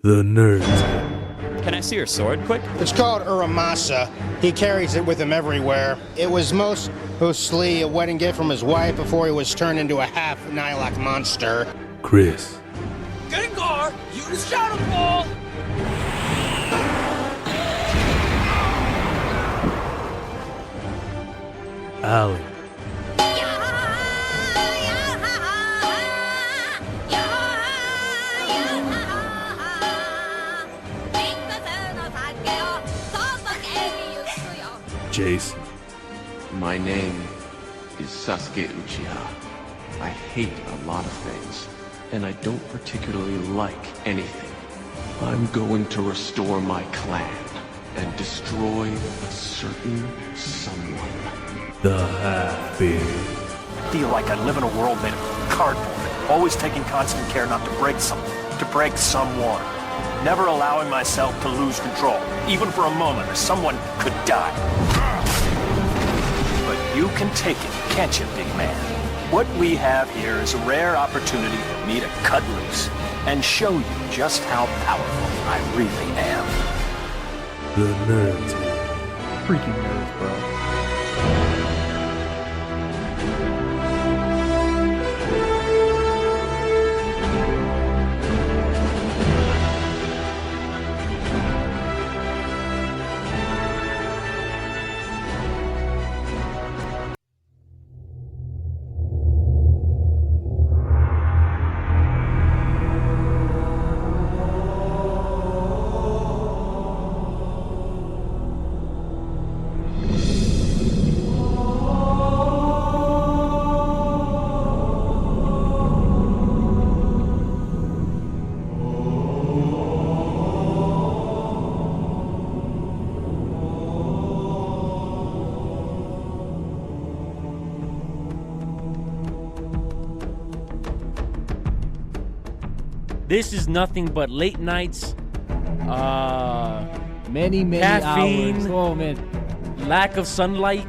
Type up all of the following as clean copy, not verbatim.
The Nerd. Can I see your sword quick? It's called Uramasa. He carries it with him everywhere. It was mostly a wedding gift from his wife before he was turned into a half Nihilak monster. Chris. Gengar, use Shadow Ball! Alan. Jason. My name is Sasuke Uchiha. I hate a lot of things, and I don't particularly like anything. I'm going to restore my clan and destroy a certain someone. The Half-Beard. I feel like I live in a world made of cardboard, always taking constant care not to break something, to break someone. Never allowing myself to lose control, even for a moment, or someone could die. But you can take it, can't you, big man? What we have here is a rare opportunity for me to cut loose and show you just how powerful I really am. The NerdTable. Freaking nerds, bro. This is nothing but late nights, many caffeine, hours. Oh man, lack of sunlight.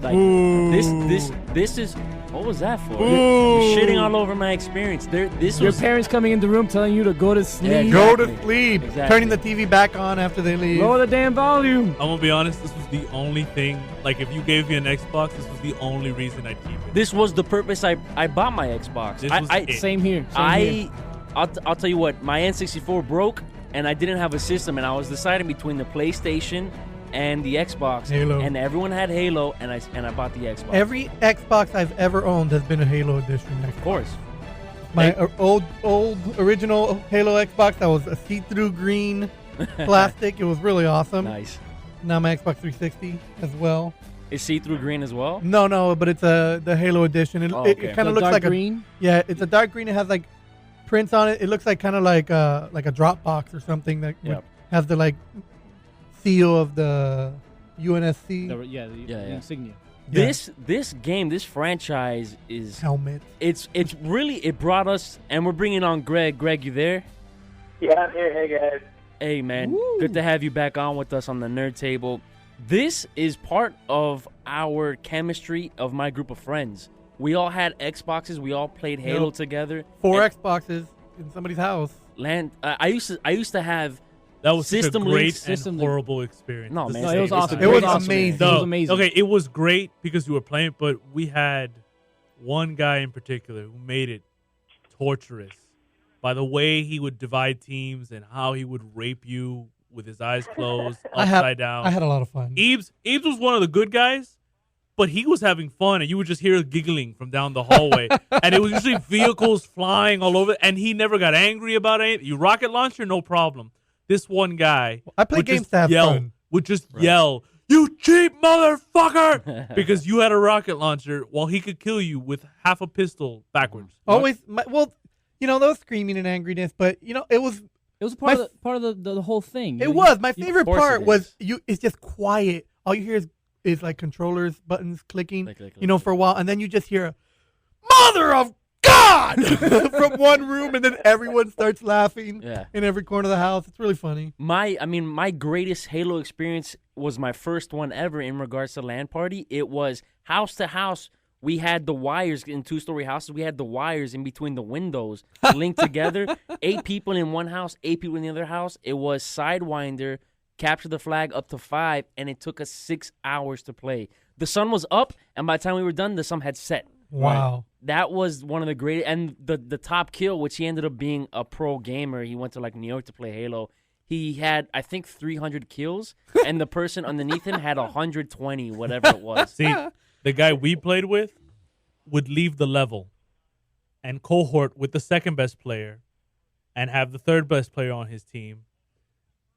Like this is what was that for? You're shitting all over my experience. Your parents coming in the room telling you to go to sleep. Yeah, Go exactly. to sleep. Exactly. Turning the TV back on after they leave. Lower the damn volume. I'm gonna be honest, this was the only thing, like if you gave me an Xbox, this was the only reason I'd keep it. This was the purpose I bought my Xbox. This was it. Same here. Same here. I'll tell you what, my N64 broke and I didn't have a system, and I was deciding between the PlayStation and the Xbox. Halo. And everyone had Halo, and I bought the Xbox. Every Xbox I've ever owned has been a Halo edition. Of course. My old original Halo Xbox, that was a see-through green plastic. It was really awesome. Nice. Now my Xbox 360 as well. Is see-through green as well? No, but it's the Halo edition. It kind of looks dark like green? It's a dark green. It has like prints on it. It looks like kind of like a Dropbox or something that has the like seal of the UNSC. The insignia. This game, this franchise is helmet. It's really, it brought us, and we're bringing on Greg. Greg, you there? Yeah, I'm here. Hey guys. Hey man, Woo. Good to have you back on with us on the Nerd Table. This is part of our chemistry of my group of friends. We all had Xboxes. We all played Halo together. 4 Xboxes in somebody's house. I used to have. That was such a System great links. and horrible experience. No, man, it was awesome. It was awesome. amazing. It was amazing. Okay, it was great because you were playing, but we had one guy in particular who made it torturous by the way he would divide teams and how he would rape you with his eyes closed, upside down. I had a lot of fun. Eves was one of the good guys, but he was having fun, and you would just hear giggling from down the hallway. And it was usually vehicles flying all over, and he never got angry about it. You rocket launcher, no problem. This one guy I play games to have fun. would just yell, "You cheap motherfucker!" because you had a rocket launcher while he could kill you with half a pistol backwards. Always, those screaming and angriness, but it was part of the whole thing. It was my favorite course part. it Was it's just quiet. All you hear is like controllers, buttons clicking. Click. For a while, and then you just hear, "Mother of God!" from one room, and then everyone starts laughing in every corner of the house. It's really funny. My greatest Halo experience was my first one ever in regards to LAN party. It was house to house We had the wires in 2-story houses. We had the wires in between the windows linked together. 8 people in one house, 8 people in the other house. It was Sidewinder, capture the flag up to 5, and it took us 6 hours to play. The sun was up, and by the time we were done, the sun had set. Wow. That was one of the great, and the top kill, which he ended up being a pro gamer. He went to like New York to play Halo. He had, I think, 300 kills, and the person underneath him had 120, whatever it was. See, the guy we played with would leave the level and cohort with the second best player and have the third best player on his team,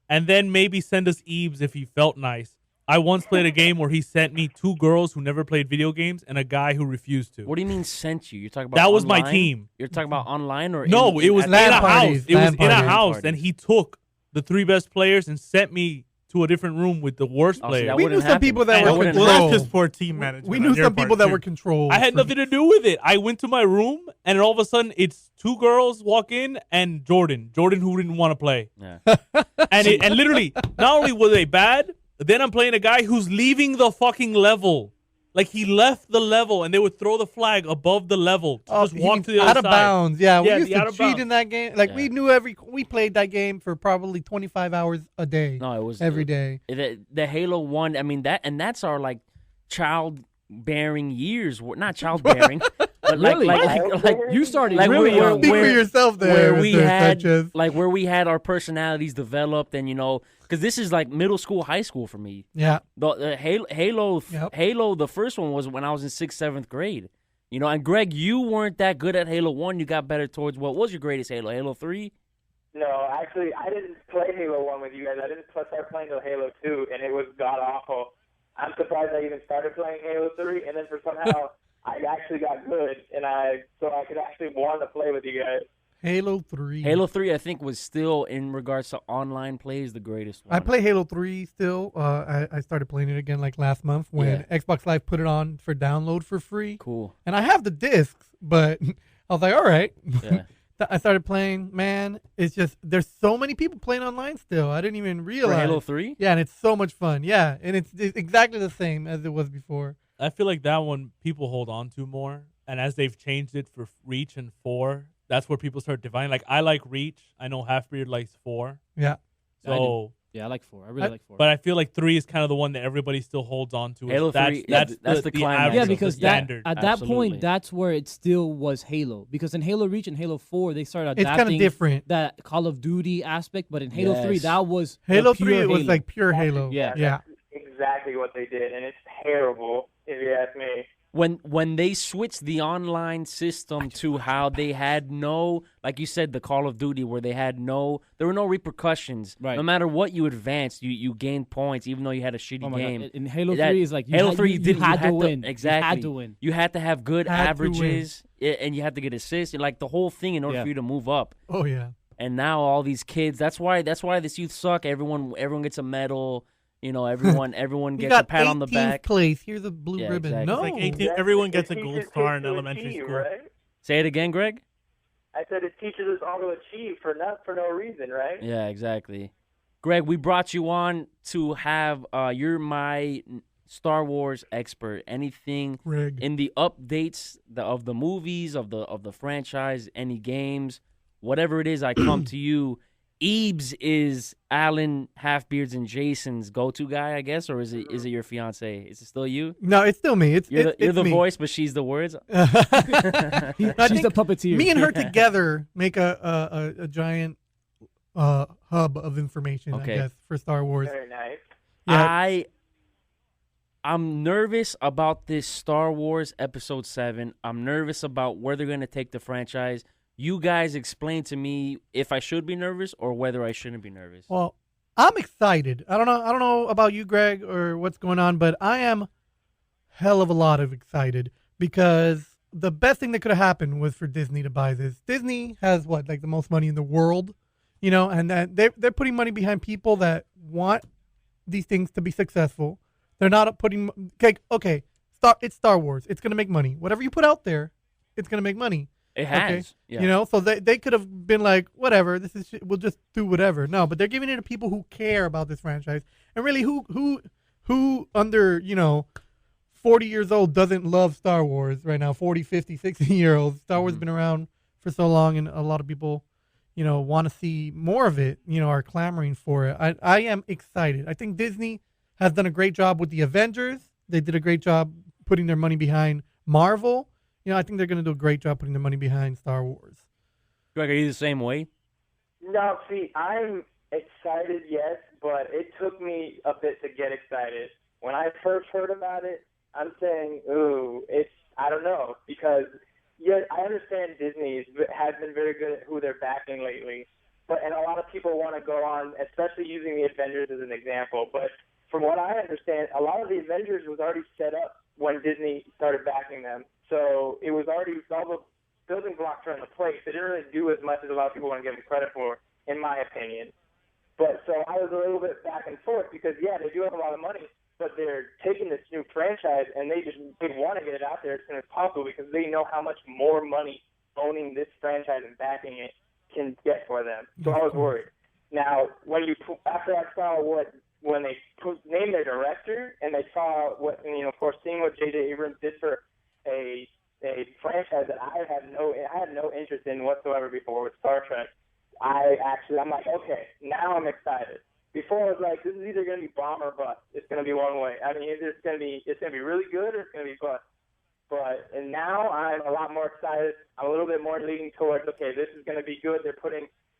and then maybe send us Eves if he felt nice. I once played a game where he sent me 2 girls who never played video games and a guy who refused to. What do you mean sent you? You're talking about that was online? my team. You're talking about online or no? It was in a house. It was in a house, and he took the 3 best players and sent me to a different room with the worst players. We knew some people that were controlled. Well, that's just poor team management. We knew some people that were controlled. I had nothing to do with it. I went to my room, and all of a sudden, it's 2 girls walk in and Jordan who didn't want to play. Yeah. and literally, not only were they bad, then I'm playing a guy who's leaving the fucking level. Like, he left the level, and they would throw the flag above the level to just walk to the other out of side. bounds. Yeah, we used out to of cheat bounds. in that game. Like, we knew we played that game for probably 25 hours a day. No, it was every day. The Halo 1, I mean, that's our, like, childbearing years. Not childbearing, but Really? like You started like really where, young. Speak for yourself there, where we Mr. had Sanchez. like where we had our personalities developed, and because this is like middle school, high school for me. Yeah. The Halo, the first one was when I was in 6th, 7th grade. And Greg, you weren't that good at Halo 1. You got better towards, what was your greatest Halo? Halo 3? No, actually, I didn't play Halo 1 with you guys. I didn't start playing till Halo 2, and it was god-awful. I'm surprised I even started playing Halo 3, and then for somehow I actually got good, so I could actually want to play with you guys. Halo 3. Halo 3, I think, was still, in regards to online plays, the greatest one. I play Halo 3 still. I started playing it again like last month when Xbox Live put it on for download for free. Cool. And I have the discs, but I was like, all right. Yeah. I started playing. Man, it's just there's so many people playing online still. I didn't even realize. For Halo 3? Yeah, and it's so much fun. Yeah, and it's exactly the same as it was before. I feel like that one people hold on to more, and as they've changed it for Reach and 4, that's where people start dividing. Like, I like Reach. I know Halfbeard likes 4. Yeah. So I like 4. I really like 4. But I feel like 3 is kind of the one that everybody still holds on to. Halo 3, that's the climax. average Yeah, of the because standard. at that point, that's where it still was Halo. Because in Halo Reach and Halo 4, they started It's adapting kind of different. that Call of Duty aspect. But in Halo 3, Yes. that was Halo pure 3 it was Halo. like pure Halo. Yeah. Yeah. That's exactly what they did, and it's terrible, if you ask me. When they switched the online system to how they had no, like you said, the Call of Duty, where there were no repercussions. Right. No matter what you advanced, you gained points, even though you had a shitty Oh my game. God. In Halo 3 is like you Halo had, 3 you had to win. Exactly. You had to win. You had to have good Had to averages, and you had to get assists, like the whole thing in order for you to move up. Oh yeah. And now all these kids, that's why this youth suck. Everyone gets a medal. Everyone You gets got a pat on the 18th back. place. Here's a blue Yeah, ribbon. exactly. No. It's like 18, everyone gets a It gold teaches star kids in to elementary achieve, school. Right? Say it again, Greg. I said it teaches us all to achieve for no reason, right? Yeah, exactly. Greg, we brought you on to have you're my Star Wars expert. Anything Greg. in the updates of the movies, of the franchise, any games, whatever it is, I come to you. Eebs is Alan, Halfbeards, and Jason's go-to guy, I guess, or is it your fiance? Is it still you? No, it's still me. You're the me. voice, but she's the words. I She's think the puppeteer. Me and her together make a giant hub of information, Okay. I guess, for Star Wars. Very nice. Yeah. I'm nervous about this Star Wars Episode 7. I'm nervous about where they're going to take the franchise. You guys explain to me if I should be nervous or whether I shouldn't be nervous. Well, I'm excited. I don't know about you, Greg, or what's going on, but I am hell of a lot of excited because the best thing that could have happened was for Disney to buy this. Disney has the most money in the world, and they're putting money behind people that want these things to be successful. They're not putting okay. It's Star Wars. It's gonna make money. Whatever you put out there, it's gonna make money. It has. Okay? Yeah. So they could have been like, whatever, we'll just do whatever. No, but they're giving it to people who care about this franchise and really who under 40 years old doesn't love Star Wars right now? 40, 50, 60-year-olds. Star Wars has been around for so long, and a lot of people, want to see more of it, are clamoring for it. I am excited. I think Disney has done a great job with the Avengers. They did a great job putting their money behind Marvel. I think they're going to do a great job putting their money behind Star Wars. Greg, are you the same way? No, see, I'm excited, yes, but it took me a bit to get excited. When I first heard about it, I'm saying, ooh, I don't know, because I understand Disney has been very good at who they're backing lately, and a lot of people want to go on, especially using the Avengers as an example, but from what I understand, a lot of the Avengers was already set up when Disney started backing them, so it was already all the building blocks are in the place. They didn't really do as much as a lot of people want to give them credit for, in my opinion. But so I was a little bit back and forth because, they do have a lot of money, but they're taking this new franchise and they want to get it out there as soon as possible because they know how much more money owning this franchise and backing it can get for them. So I was worried. Now, after I saw when they named their director and they saw of course, seeing what J.J. Abrams did for a franchise that I had no interest in whatsoever before with Star Trek, I'm like, okay, now I'm excited. Before I was like, this is either going to be bomb or bust. It's going to be one way. I mean, it's going to be really good or it's going to be bust. And now I'm a lot more excited. I'm a little bit more leaning towards, okay, this is going to be good.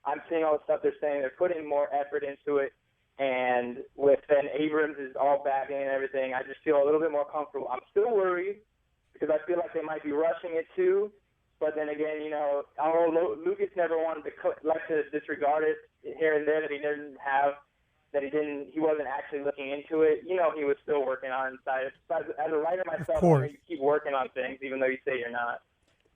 I'm seeing all the stuff they're saying. They're putting more effort into it. And with then Abrams is all backing and everything, I just feel a little bit more comfortable. I'm still worried because I feel like they might be rushing it too. But then again, although Lucas never wanted to disregard it here and there that he wasn't actually looking into it. He was still working on it inside. As a writer myself, you keep working on things even though you say you're not.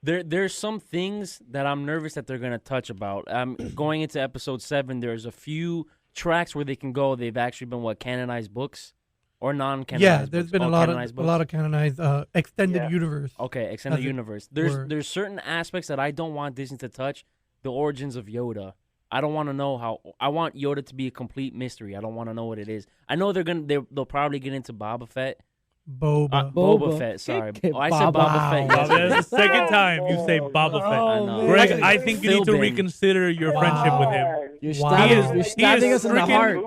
There's some things that I'm nervous that they're going to touch about. Going into episode 7, there's a few tracks where they can go. They've actually been canonized books. Or non-canonized Yeah, there's books. been a lot of canonized extended universe. Okay, extended universe. There's certain aspects that I don't want Disney to touch. The origins of Yoda. I don't want to know how. I want Yoda to be a complete mystery. I don't want to know what it is. I know they'll probably get into Boba Fett. Boba Fett. Sorry, I said Boba Fett. That's the second time you say Boba Fett. I know. Greg, I think you need to reconsider your friendship with him. You're stabbing us in the heart.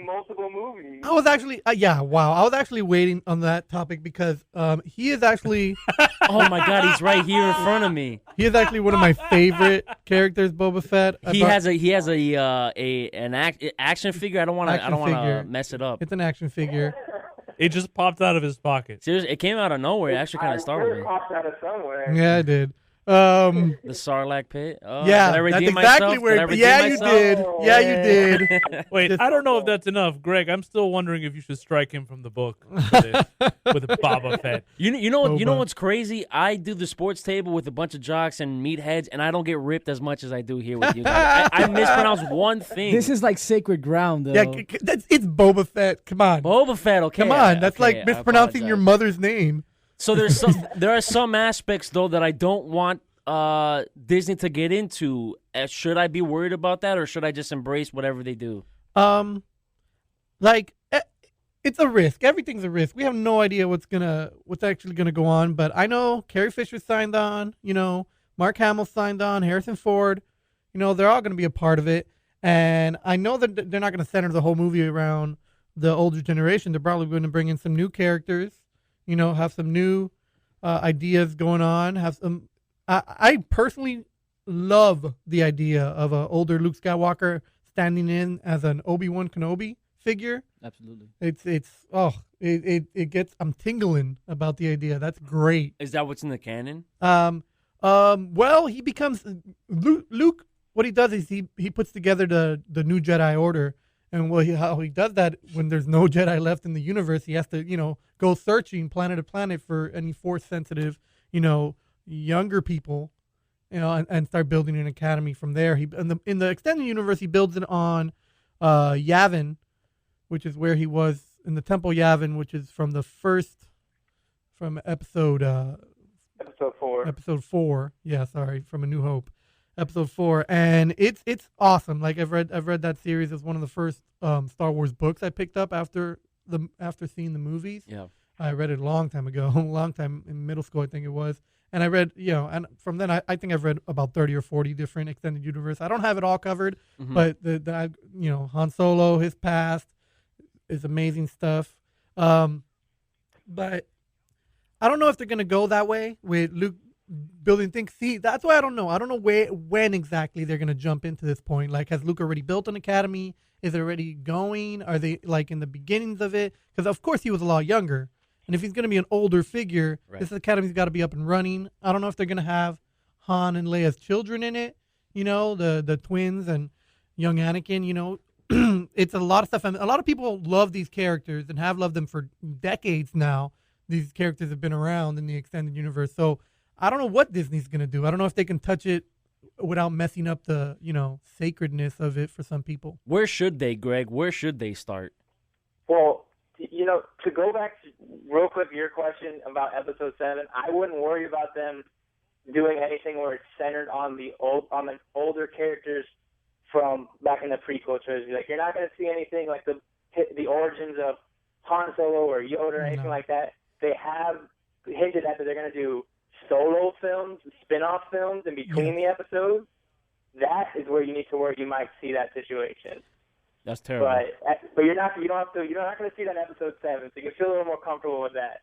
Multiple movies. I was actually, I was actually waiting on that topic because he is actually. Oh my God, he's right here in front of me. He is actually one of my favorite characters, Boba Fett. He has an action figure. I don't want to mess it up. It's an action figure. It just popped out of his pocket. Seriously, it came out of nowhere. It actually kind of startled me. It popped out of somewhere. Yeah, it did. The Sarlacc pit. Oh, yeah, did I redeem that's exactly myself? where. Yeah, you did. Yeah, you did. Wait, I don't know if that's enough, Greg. I'm still wondering if you should strike him from the book for this, with Boba Fett. You know what's crazy? I do the sports table with a bunch of jocks and meatheads, and I don't get ripped as much as I do here with you guys. I mispronounce one thing. This is like sacred ground, though. Yeah, it's Boba Fett. Come on, Boba Fett. Okay, come on. That's like mispronouncing your mother's name. So there are some aspects though that I don't want Disney to get into. Should I be worried about that, or should I just embrace whatever they do? It's a risk. Everything's a risk. We have no idea what's actually gonna go on. But I know Carrie Fisher signed on. Mark Hamill signed on. Harrison Ford. They're all gonna be a part of it. And I know that they're not gonna center the whole movie around the older generation. They're probably going to bring in some new characters. Have some new ideas going on. Have some. I personally love the idea of an older Luke Skywalker standing in as an Obi-Wan Kenobi figure. Absolutely. It gets. I'm tingling about the idea. That's great. Is that what's in the canon? Well, he becomes Luke. What he does is he puts together the new Jedi Order. And how he does that when there's no Jedi left in the universe, he has to, go searching planet to planet for any Force-sensitive, younger people, and start building an academy from there. In the extended universe, he builds it on Yavin, which is where he was in the Temple Yavin, which is from episode 4. Episode 4. Yeah, sorry, from A New Hope. Episode 4, and it's awesome. Like I've read that series as one of the first Star Wars books I picked up after seeing the movies. Yeah, I read it a long time ago, a long time in middle school, I think it was. And I read, and from then I think I've read about 30 or 40 different extended universe. I don't have it all covered, but Han Solo, his past is amazing stuff. But I don't know if they're gonna go that way with Luke building things. See, that's why I don't know. I don't know when exactly they're gonna jump into this point. Like, has Luke already built an academy? Is it already going? Are they like in the beginnings of it? Because of course he was a lot younger. And if he's going to be an older figure, this academy's got to be up and running. I don't know if they're going to have Han and Leia's children in it, the twins and young Anakin, It's a lot of stuff. And a lot of people love these characters and have loved them for decades now. These characters have been around in the extended universe. So I don't know what Disney's going to do. I don't know if they can touch it without messing up the, sacredness of it for some people. Where should they, Greg? Where should they start? Well, to go back real quick to your question about Episode 7, I wouldn't worry about them doing anything where it's centered on the older characters from back in the prequel trilogy. Like, you're not going to see anything like the origins of Han Solo or Yoda or anything like that. They have hinted at that they're going to do solo films, spin-off films in between the episodes. That is where you need to worry. You might see that situation. That's terrible. But you're not going to see that in Episode 7, so you can feel a little more comfortable with that.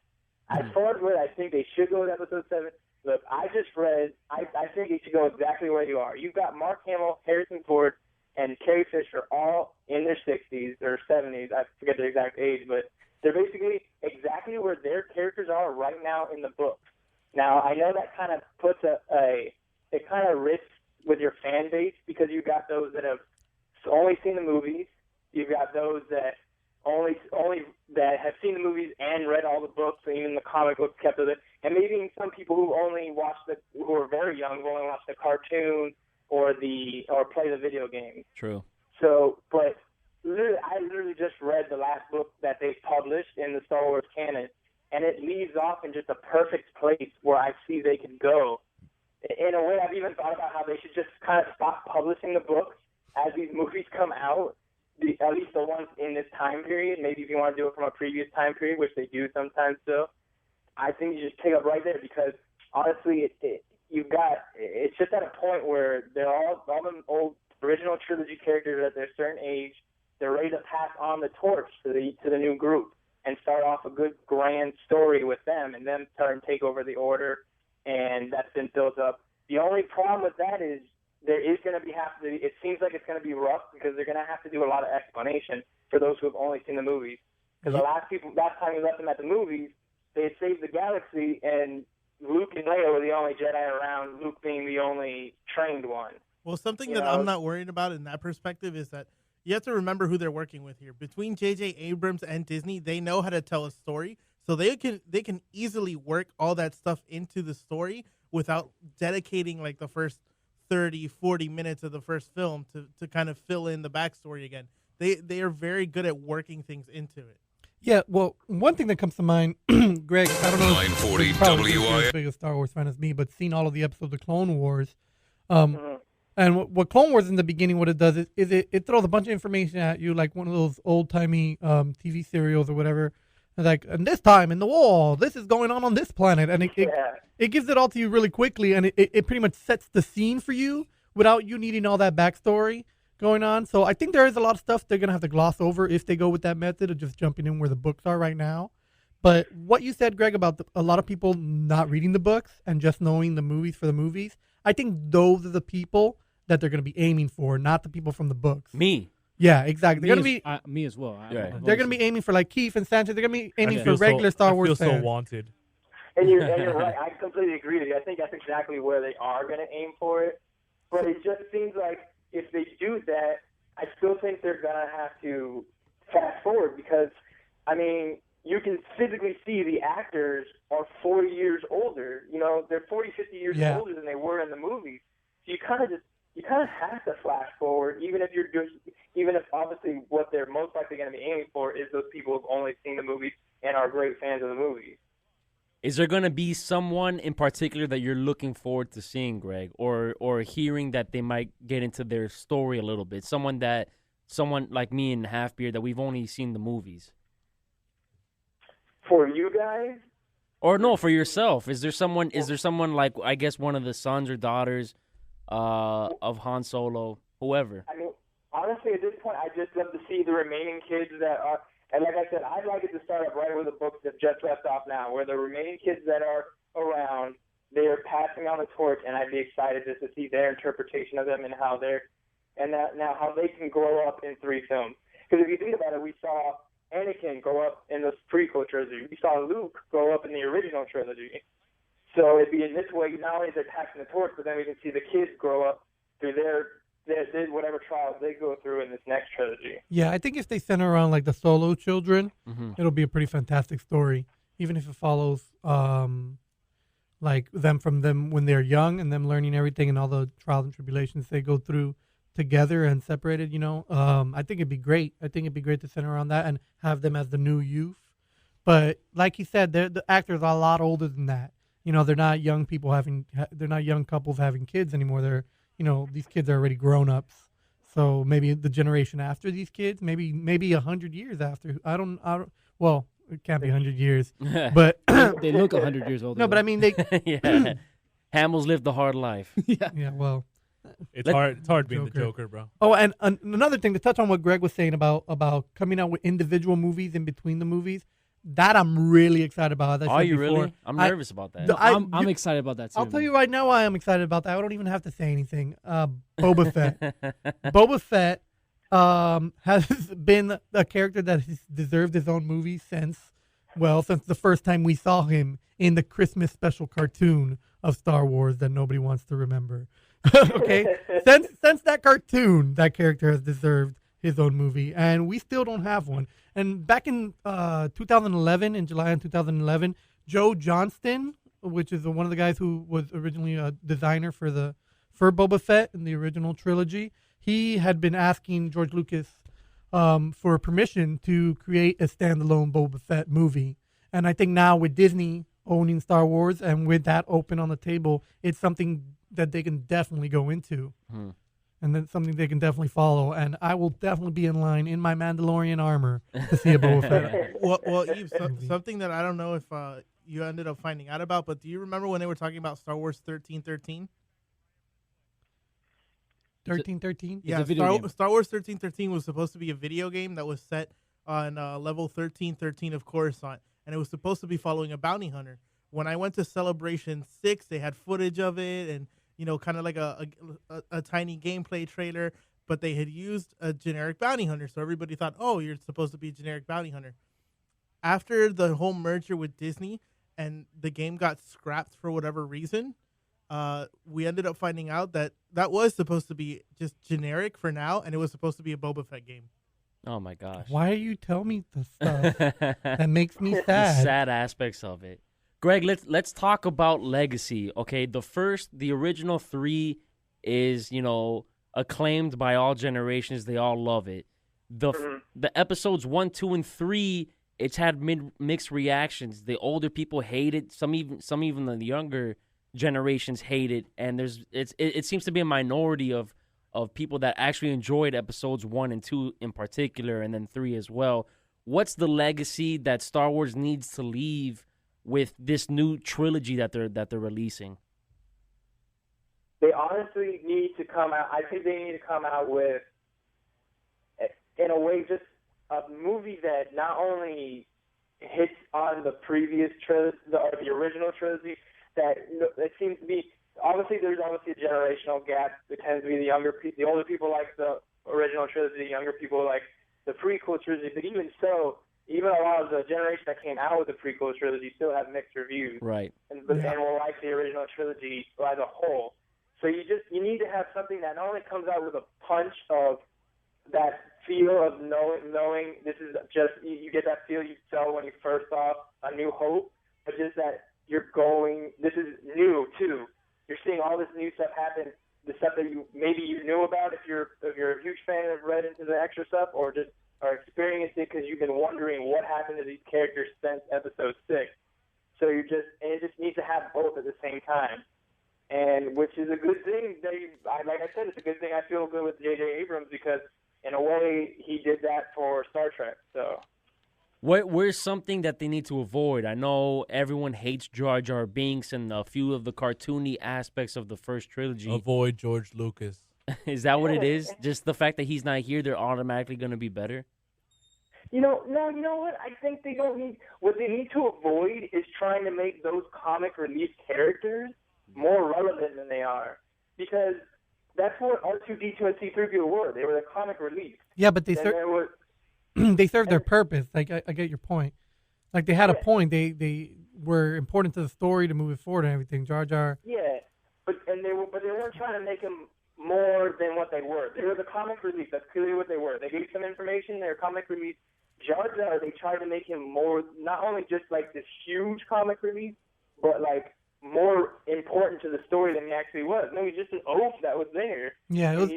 As far as where I think they should go with Episode 7, look, I just read, I think you should go exactly where you are. You've got Mark Hamill, Harrison Ford, and Carrie Fisher all in their 60s or 70s. I forget their exact age, but they're basically exactly where their characters are right now in the book. Now, I know that kind of puts it kind of risks with your fan base because you've got those that have only seen the movies. You've got those that only that have seen the movies and read all the books, and even the comic books kept with it. And maybe some people who only who are very young, who only watch the cartoon or play the video game. True. So, but I literally just read the last book that they published in the Star Wars canon, and it leaves off in just a perfect place where I see they could go. In a way, I've even thought about how they should just kind of stop publishing the books as these movies come out, at least the ones in this time period. Maybe if you want to do it from a previous time period, which they do sometimes still, I think you just pick up right there because, honestly, it's just at a point where they're all the old original trilogy characters at their certain age. They're ready to pass on the torch to the new group and start off a good grand story with them and then take over the order, and that's been built up. The only problem with that is there is going to it seems like it's going to be rough because they're going to have to do a lot of explanation for those who have only seen the movies. Because last time we left them at the movies, they had saved the galaxy, and Luke and Leia were the only Jedi around, Luke being the only trained one. Well, something that I'm not worried about in that perspective is that you have to remember who they're working with here. Between J.J. Abrams and Disney, they know how to tell a story, so they can easily work all that stuff into the story without dedicating like the first 30, 40 minutes of the first film to kind of fill in the backstory again. They are very good at working things into it. Yeah, well, one thing that comes to mind, Greg, I don't know if you're probably as big a Star Wars fan as me, but seen all of the episodes of Clone Wars. And what Clone Wars in the beginning, what it does is it throws a bunch of information at you, like one of those old-timey TV serials or whatever. And like, and this time in the wall, this is going on this planet. And it gives it all to you really quickly, and it pretty much sets the scene for you without you needing all that backstory going on. So I think there is a lot of stuff they're going to have to gloss over if they go with that method of just jumping in where the books are right now. But what you said, Greg, about a lot of people not reading the books and just knowing the movies for the movies, I think those are the people that they're going to be aiming for, not the people from the books. Me. Yeah, exactly. They're going to be me as well. They're going to be aiming for like Keith and Sanchez. They're going to be aiming for feel regular Star Wars fans. I feel so wanted. And you're right. I completely agree with you. I think that's exactly where they are going to aim for it. But it just seems like if they do that, I still think they're going to have to fast forward because, I mean, you can physically see the actors are 40 years older. You know, they're 40, 50 years older than they were in the movies. So you kind of have to flash forward, even if obviously what they're most likely going to be aiming for is those people who've only seen the movies and are great fans of the movies. Is there going to be someone in particular that you're looking forward to seeing, Greg, or hearing that they might get into their story a little bit? Someone like me and Halfbeard that we've only seen the movies. For you guys? Or no, for yourself. Is there someone like, I guess, one of the sons or daughters of Han Solo, whoever? I mean, honestly, at this point, I just love to see the remaining kids that are. And like I said, I'd like it to start up right where the books have just left off now, where the remaining kids that are around, they are passing on the torch, and I'd be excited just to see their interpretation of them and how how they can grow up in 3 films. Because if you think about it, we saw Anakin grow up in the prequel trilogy. We saw Luke grow up in the original trilogy. So it'd be in this way, not only is it passing the torch, but then we can see the kids grow up through their whatever trials they go through in this next trilogy. Yeah, I think if they center around like the Solo children, it'll be a pretty fantastic story. Even if it follows like them when they're young and them learning everything and all the trials and tribulations they go through together and separated, I think it'd be great. I think it'd be great to center around that and have them as the new youth. But like you said, the actors are a lot older than that. They're not young people they're not young couples having kids anymore. They're, these kids are already grown ups. So maybe the generation after these kids, maybe 100 years after. I don't. Well, it can't be 100 years, but they look 100 years older. No, but I mean they. Yeah. Hamill's lived a hard life. Yeah. Well, it's hard being the Joker, bro. Oh, and another thing to touch on what Greg was saying about coming out with individual movies in between the movies. That I'm really excited about. Are you really? I'm nervous about that. I'm excited about that too. I'll tell you right now why I'm excited about that. I don't even have to say anything. Boba Fett. Boba Fett has been a character that has deserved his own movie since the first time we saw him in the Christmas special cartoon of Star Wars that nobody wants to remember. Okay? Since that cartoon, that character has deserved his own movie, and we still don't have one. And back in 2011, in July of 2011, Joe Johnston, which is one of the guys who was originally a designer for Boba Fett in the original trilogy, he had been asking George Lucas for permission to create a standalone Boba Fett movie. And I think now with Disney owning Star Wars and with that open on the table, it's something that they can definitely go into. And then something they can definitely follow. And I will definitely be in line in my Mandalorian armor to see a Boba Fett. Well, Eve, something that I don't know if you ended up finding out about, but do you remember when they were talking about Star Wars 1313? 1313? Yeah, Star Wars 1313 was supposed to be a video game that was set on level 1313 of Coruscant, and it was supposed to be following a bounty hunter. When I went to Celebration 6, they had footage of it, and kind of like a tiny gameplay trailer, but they had used a generic bounty hunter. So everybody thought, oh, you're supposed to be a generic bounty hunter. After the whole merger with Disney and the game got scrapped for whatever reason, we ended up finding out that was supposed to be just generic for now, and it was supposed to be a Boba Fett game. Oh, my gosh. Why are you telling me the stuff that makes me sad? The sad aspects of it. Greg, let's talk about legacy. Okay, the original 3 is, acclaimed by all generations. They all love it. The episodes 1, 2, and 3, it's had mixed reactions. The older people hate it. Some even the younger generations hate it. And it seems to be a minority of people that actually enjoyed episodes 1 and 2 in particular, and then 3 as well. What's the legacy that Star Wars needs to leave with this new trilogy that they're releasing? They honestly need to come out. I think they need to come out with, in a way, just a movie that not only hits on the previous trilogy, the original trilogy. That it seems to be. Obviously, there's a generational gap. It tends to be the older people like the original trilogy, the younger people like the prequel trilogy. But even so, even a lot of the generation that came out with the prequel trilogy still have mixed reviews. Right. And will like the original trilogy as a whole. So you need to have something that not only comes out with a punch of that feel of knowing this is just, you get that feel you felt when you first saw A New Hope, but just that this is new too. You're seeing all this new stuff happen, the stuff that you knew about if you're a huge fan and read into the extra stuff, or just are experiencing it because you've been wondering what happened to these characters since episode 6. So it just needs to have both at the same time, and which is a good thing. Like I said, it's a good thing. I feel good with J.J. Abrams because in a way he did that for Star Trek. So Where's something that they need to avoid? I know everyone hates Jar Jar Binks and a few of the cartoony aspects of the first trilogy. Avoid George Lucas. Is that what it is? Just the fact that he's not here, they're automatically going to be better? No, you know what? I think they don't need. What they need to avoid is trying to make those comic relief characters more relevant than they are, because that's what R2-D2 and C-3PO were. They were the comic relief. Yeah, but they they served their purpose. Like I get your point. Like they had a point. They were important to the story to move it forward and everything. Jar Jar. Yeah, but they weren't trying to make them more than what they were. They were the comic relief. That's clearly what they were. They gave some information. They were comic relief. Jar Jar, they tried to make him more, not only just like this huge comic relief, but like more important to the story than he actually was. No, he's just an oaf that was there. Yeah, that was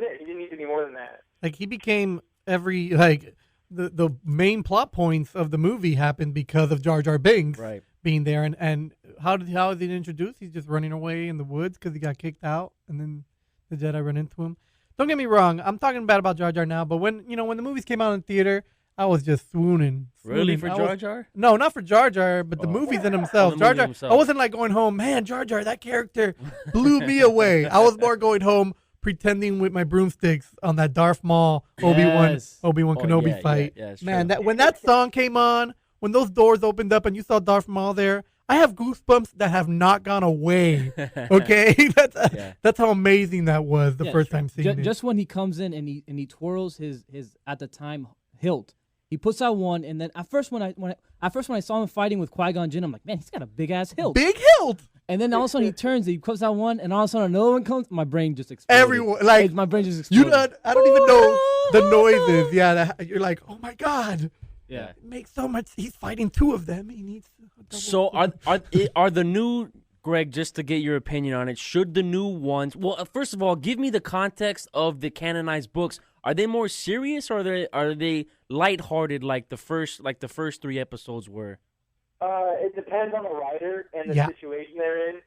it. He didn't need to be more than that. Like he became the main plot points of the movie happened because of Jar Jar Binks being there. And how is he introduced? He's just running away in the woods because he got kicked out, and then the Jedi run into him. Don't get me wrong. I'm talking bad about Jar Jar now, but when the movies came out in theater, I was just swooning. Really, for Jar Jar? No, not for Jar Jar, but the movies in themselves. Jar Jar. I wasn't like going home, man, Jar Jar, that character blew me away. I was more going home pretending with my broomsticks on that Darth Maul Obi-Wan Kenobi fight. Man, when that song came on, when those doors opened up and you saw Darth Maul there, I have goosebumps that have not gone away. Okay, that's how amazing that was the first time seeing it. Just when he comes in and he twirls his at the time hilt, he puts out one, and then at first when I saw him fighting with Qui-Gon Jinn, I'm like, man, he's got a big ass hilt. Big hilt. And then all of a sudden he turns, he puts out one, and all of a sudden another one comes. My brain just exploded. Everyone my brain just exploded. I don't even know the noises. Yeah, you're like, oh my god. Yeah, it makes so much. He's fighting two of them. He needs. So are the new, Greg? Just to get your opinion on it, should the new ones? Well, first of all, give me the context of the canonized books. Are they more serious, or are they lighthearted like the first 3 episodes were? It depends on the writer and the situation they're in.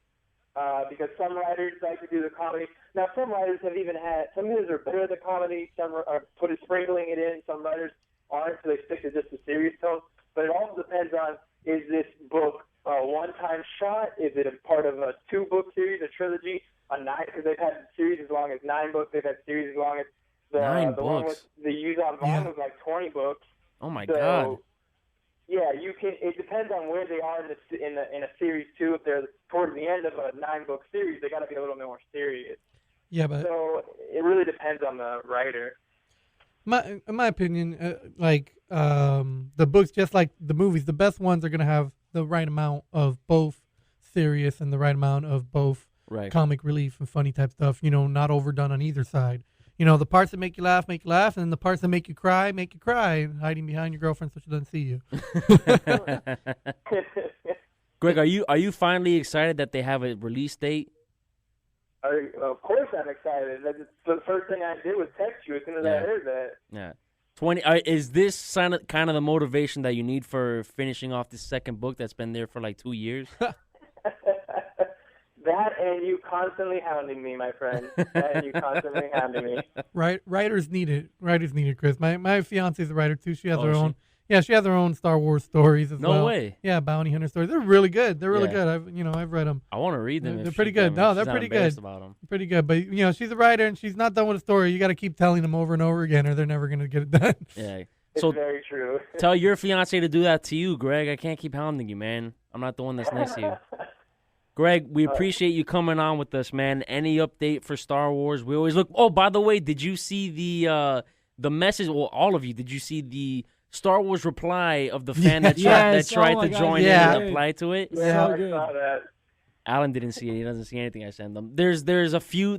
Because some writers like to do the comedy. Now, some writers have even had some writers are better at the comedy. Some are sprinkling it in. Some writers aren't, so they stick to just the serious tone. But it also depends on, is this book a one-time shot? Is it a part of a 2-book series, a trilogy, because they've had series as long as 9 books. They've had series as long as the one with the Yuzan Vong was like 20 books. Oh my God. Yeah, you can. It depends on where they are in a series too. If they're towards the end of a 9-book series, they got to be a little more serious. Yeah, but so it really depends on the writer. In my opinion, the books, just like the movies, the best ones are gonna have the right amount of both serious and the right amount of both comic relief and funny type stuff. Not overdone on either side. The parts that make you laugh, and the parts that make you cry, hiding behind your girlfriend so she doesn't see you. Greg, are you finally excited that they have a release date? Of course I'm excited. The first thing I did was text you as soon as I heard that. Yeah. 20. Is this kind of the motivation that you need for finishing off this second book that's been there for like 2 years? That and you constantly hounding me, my friend. Writers need it. Writers need it, Chris. My fiance is a writer too. She has her own. Yeah, she has her own Star Wars stories as well. No way. Yeah, bounty hunter stories. They're really good. They're really good. I've read them. I want to read them. They're pretty good. No, they're pretty good. About them. Pretty good. But she's a writer and she's not done with a story. You got to keep telling them over and over again, or they're never going to get it done. Yeah. It's very true. Tell your fiance to do that to you, Greg. I can't keep hounding you, man. I'm not the one that's next to you. Greg, we appreciate you coming on with us, man. Any update for Star Wars? We always look. Oh, by the way, did you see the message? Well, all of you, did you see the Star Wars reply of the fan that tried to join in and apply to it? Yeah, I saw that. Alan didn't see it. He doesn't see anything I send him. There's a few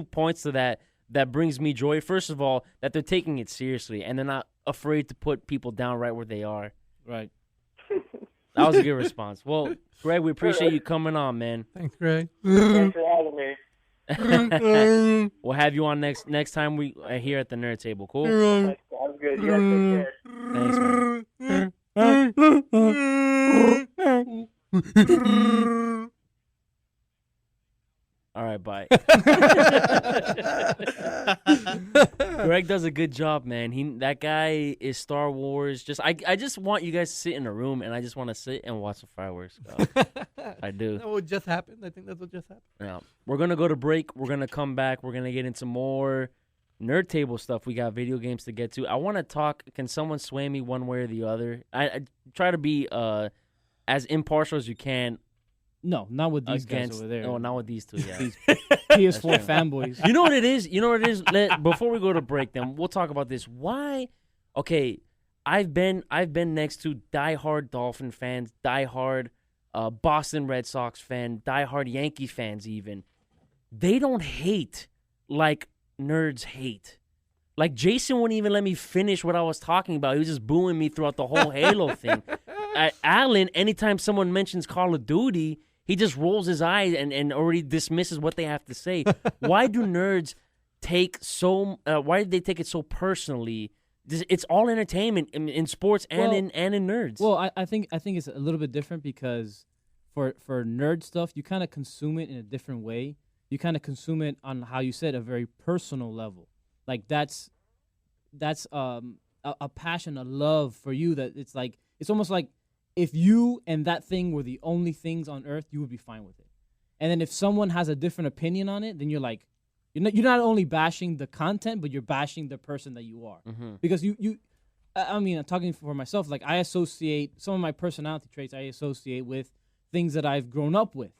points to that brings me joy. First of all, that they're taking it seriously and they're not afraid to put people down right where they are. Right. That was a good response. Well, Greg, we appreciate you coming on, man. Thanks, Greg. Thanks for having me. We'll have you on next time we are here at the Nerd Table. Cool? Sounds good. You guys take care. Thanks, man. All right, bye. Greg does a good job, man. That guy is Star Wars. I just want you guys to sit in a room, and I just want to sit and watch the fireworks go. I do. That what just happened. I think that's what just happened. Yeah. We're gonna go to break. We're gonna come back. We're gonna get into more nerd table stuff. We got video games to get to. I want to talk. Can someone sway me one way or the other? I try to be as impartial as you can. No, not with these guys over there. No, not with these two. Yeah. These PS4 fanboys. You know what it is? Before we go to break, then we'll talk about this. Why? Okay, I've been next to diehard Dolphin fans, diehard Boston Red Sox fan, diehard Yankee fans. Even they don't hate like nerds hate. Like Jason wouldn't even let me finish what I was talking about. He was just booing me throughout the whole Halo thing. Alan, anytime someone mentions Call of Duty, he just rolls his eyes and already dismisses what they have to say. Why do nerds take so? Why did they take it so personally? It's all entertainment in sports and in nerds. Well, I think it's a little bit different because for nerd stuff, you kind of consume it in a different way. You kind of consume it on how you said a very personal level. Like that's a passion, a love for you that it's almost like if you and that thing were the only things on earth, you would be fine with it. And then if someone has a different opinion on it, then you're not only bashing the content, but you're bashing the person that you are. Mm-hmm. Because I'm talking for myself, like I associate some of my personality traits I associate with things that I've grown up with.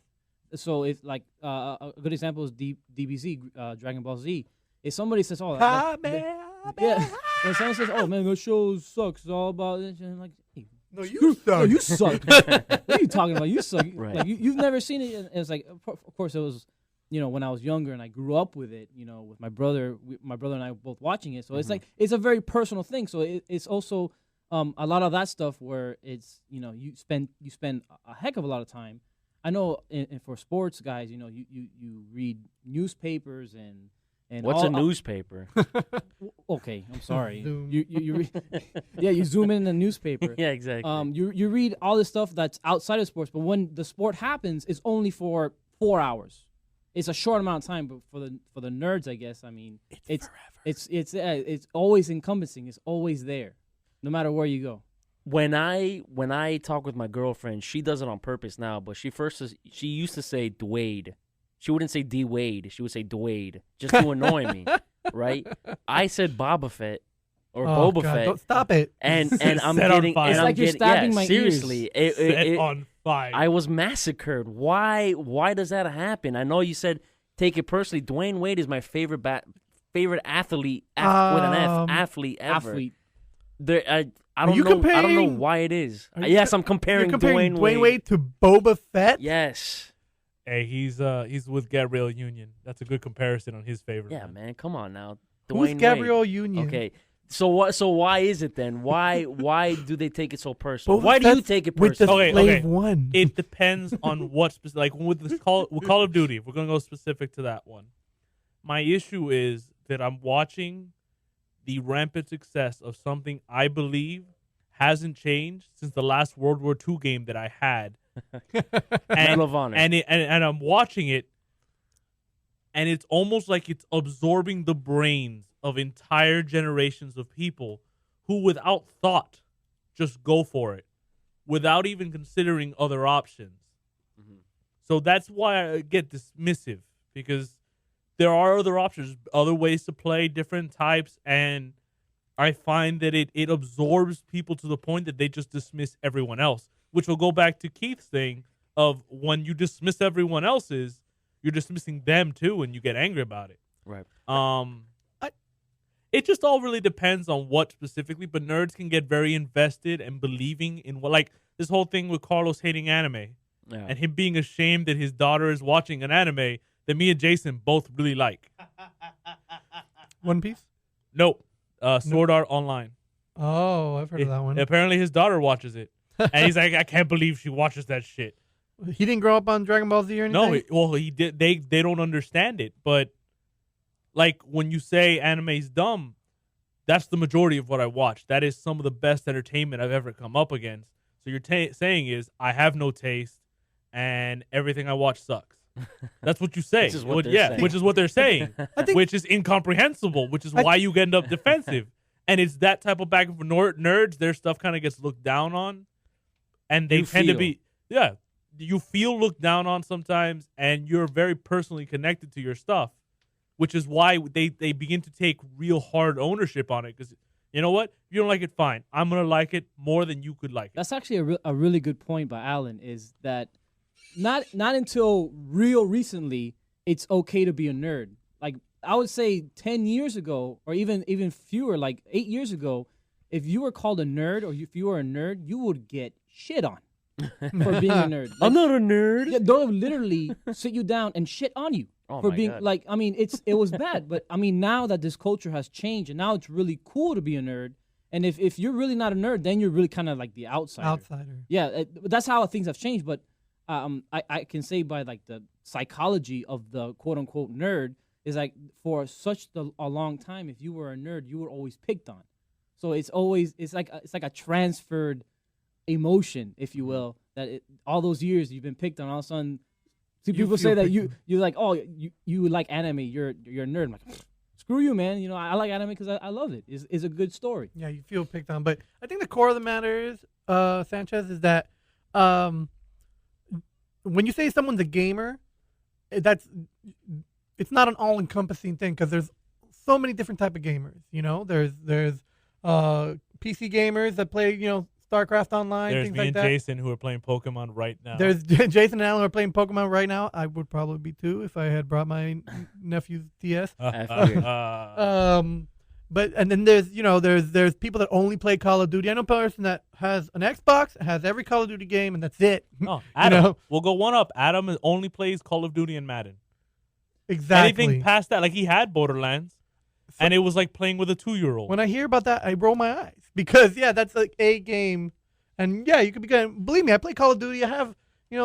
So it's like a good example is DBZ, Dragon Ball Z. If somebody says, "Oh, yeah," when someone says, "Oh man, that show sucks," it's all about it, and like, hey, no, you suck. No, you suck. What are you talking about? You suck. Right. Like you've never seen it. And it's like, of course, it was, when I was younger and I grew up with it. With my brother, and I were both watching it. So it's like it's a very personal thing. So it's also a lot of that stuff where it's you spend a heck of a lot of time. I know for sports guys, you read newspapers and what's a newspaper? Okay, I'm sorry. You read, you zoom in the newspaper. Yeah, exactly. You read all this stuff that's outside of sports, but when the sport happens, it's only for 4 hours. It's a short amount of time, but for the nerds, I guess. I mean, it's forever. It's always encompassing. It's always there, no matter where you go. When I talk with my girlfriend, she does it on purpose now, but she used to say Dwayne. She wouldn't say D Wade. She would say Dwayne, just to annoy me, right? I said Boba Fett or Boba Fett. Don't stop it. And I'm getting. It's like you're stabbing my seriously. ears. Set on fire. I was massacred. Why does that happen? I know you said take it personally. Dwayne Wade is my favorite athlete with an F athlete ever. Athlete. I don't know why it is. Yes, I'm comparing Dwayne Wade to Boba Fett. Yes. Hey, he's with Gabrielle Union. That's a good comparison on his favorite. Yeah, man, come on now. Who's Gabrielle Union? Okay, so what? So why is it then? Why do they take it so personal? Boba Why do you Fett's take it with the personal? Slave One. It depends on what specific. Like with Call of Duty, if we're gonna go specific to that one. My issue is that I'm watching the rampant success of something I believe hasn't changed since the last World War II game that I had. Medal of Honor. And I'm watching it, and it's almost like it's absorbing the brains of entire generations of people who, without thought, just go for it, without even considering other options. Mm-hmm. So that's why I get dismissive, because there are other options, other ways to play, different types, and I find that it absorbs people to the point that they just dismiss everyone else, which will go back to Keith's thing of when you dismiss everyone else's, you're dismissing them too, and you get angry about it. Right. It just all really depends on what specifically, but nerds can get very invested and believing in what, like this whole thing with Carlos hating anime and him being ashamed that his daughter is watching an anime that me and Jason both really like. One Piece? Nope. Sword Art Online. Oh, I've heard of that one. Apparently his daughter watches it. And he's like, I can't believe she watches that shit. He didn't grow up on Dragon Ball Z or anything? No, he did. They don't understand it. But like when you say anime's dumb, that's the majority of what I watch. That is some of the best entertainment I've ever come up against. So you're saying is I have no taste and everything I watch sucks. That's what you say. Which is what they're saying. Which is what they're saying. Which is incomprehensible, which is why you end up defensive. And it's that type of back and forth. Nerds, their stuff kind of gets looked down on. And they tend to be, you feel looked down on sometimes, and you're very personally connected to your stuff, which is why they begin to take real hard ownership on it. Because you know what? If you don't like it, fine. I'm going to like it more than you could like it. That's actually a really good point by Alan, is that not until real recently it's okay to be a nerd. Like, I would say 10 years ago, or even fewer, like 8 years ago, if you were called a nerd, or if you were a nerd, you would get shit on for being a nerd. Like, I'm not a nerd. Yeah, they'll literally sit you down and shit on you for being God. like. I mean, it was bad, but I mean, now that this culture has changed, and now it's really cool to be a nerd. And if you're really not a nerd, then you're really kind of like the outsider. Yeah, that's how things have changed. But I can say by like the psychology of the quote unquote nerd is like for such a long time, if you were a nerd, you were always picked on. So it's like a transferred emotion, if you will, that all those years you've been picked on. All of a sudden, people say that you're like, oh, you like anime, you're a nerd. I'm like, screw you, man. You know, I like anime because I love it. It's a good story. Yeah, you feel picked on. But I think the core of the matter is, Sanchez, is that when you say someone's a gamer, it's not an all-encompassing thing, because there's so many different type of gamers. You know, there's PC gamers that play, you know, StarCraft Online, There's things me like and that. Jason who are playing Pokemon right now. There's Jason and Alan who are playing Pokemon right now. I would probably be too if I had brought my nephew's DS. But and then there's people that only play Call of Duty. I know a person that has an Xbox, has every Call of Duty game, and that's it. Oh, Adam, we'll go one up. Adam only plays Call of Duty and Madden. Exactly. Anything past that, like he had Borderlands, and it was like playing with a 2-year-old. When I hear about that, I roll my eyes, because that's like a game, and you could be good. Believe me, I play Call of Duty. I have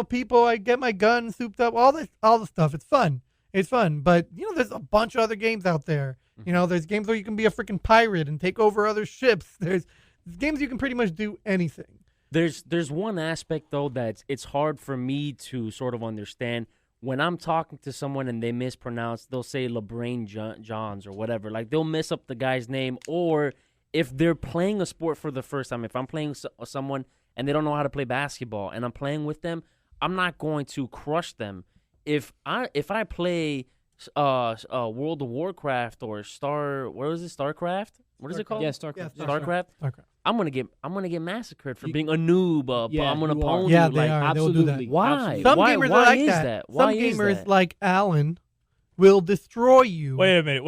people. I get my gun souped up. All the stuff. It's fun. But there's a bunch of other games out there. There's games where you can be a freaking pirate and take over other ships. There's games you can pretty much do anything. There's one aspect though it's hard for me to sort of understand. When I'm talking to someone and they mispronounce, they'll say LeBron Johns or whatever. Like, they'll mess up the guy's name. Or if they're playing a sport for the first time, if I'm playing someone and they don't know how to play basketball and I'm playing with them, I'm not going to crush them. If I play World of Warcraft or StarCraft? What is it called? Yeah, StarCraft. Yeah, StarCraft. I'm gonna get massacred for being a noob. I'm gonna pwn Yeah, you. they Like, are. absolutely. They'll do that. Why? Some why? gamers Why are like is that. Why Some is gamers that? like Alan will destroy you. Wait a minute.